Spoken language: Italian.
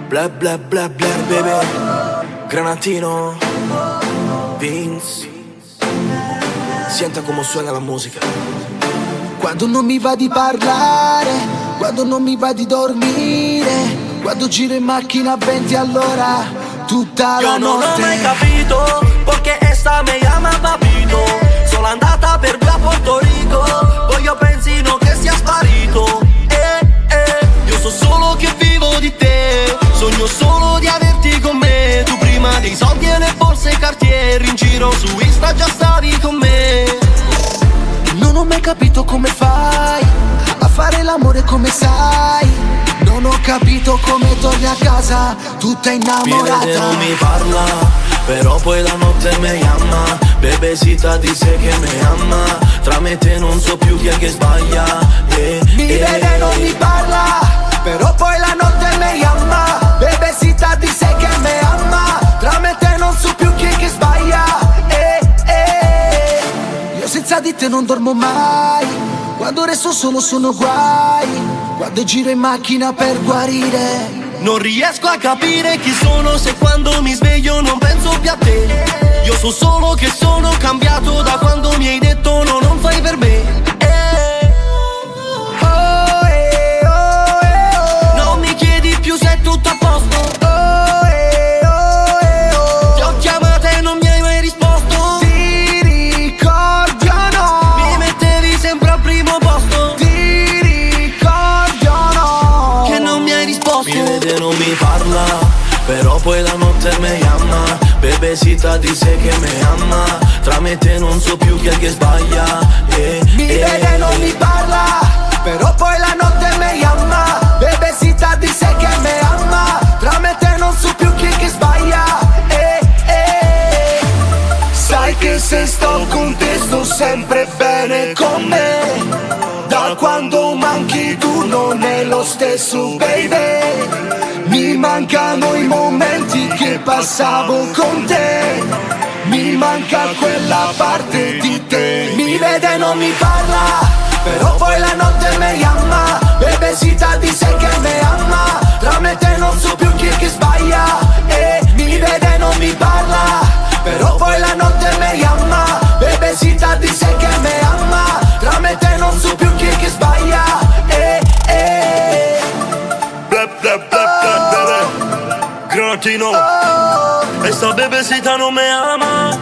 Bla bla bla bla baby. Granatino Vince. Sienta come suona la musica. Quando non mi va di parlare, quando non mi va di dormire, quando giro in macchina a 20 all'ora, tutta la Yo no notte. l'ho mai capito, perché esta me llama papito. Sono andata per via Porto Rico, poi io pensino che sia sparito. Io so solo che vivo di te, sogno solo di averti con me. Tu prima dei soldi e le borse Cartier, in giro su Insta già stavi con me. Non ho mai capito come fai a fare l'amore come sai. Non ho capito come torni a casa tutta innamorata. Mi vede, non mi parla, però poi la notte mi chiama. Bebecita dice che mi ama, tra me e te non so più chi è che sbaglia. Mi vede, non mi parla, però poi la notte mi chiama. Bebecita dice che mi ama, tra me e te non so più chi è che sbaglia. Io senza di te non dormo mai, quando resto solo sono guai, quando giro in macchina per guarire. Non riesco a capire chi sono se quando mi sveglio non penso più a te. Io so solo che sono cambiato da quando mi hai detto no, non fai per me. Non mi chiedi più se è tutto a posto. Ti ho chiamato e non mi hai mai risposto. Ti ricordi o no? Mi mettevi sempre al primo posto. Ti ricordi o no? Che non mi hai risposto. Mi vede, non mi parla, però poi la notte mi chiama. Bebecita dice che mi ama, tra me e te non so più chi è che sbaglia. Mi vede, non mi parla, però poi la notte mi chiama. Bebecita dice che mi ama, tra me e te non so più chi è che sbaglia. Sai che se sto con te sto sempre bene con me. Da quando manchi tu non è lo stesso, baby. Mi mancano i momenti che passavo con te, mi manca quella parte di te. Mi vede, non mi parla, però poi la notte mi chiama. Bebecita dice che mi ama, tra me e te non so più chi è che sbaglia. Mi vede, non mi parla, però poi la notte mi chiama. Bebecita dice che mi ama, tra me e te non so più chi è che sbaglia. Bla bla bla bla bla. Granatino, esta bebecita non mi ama.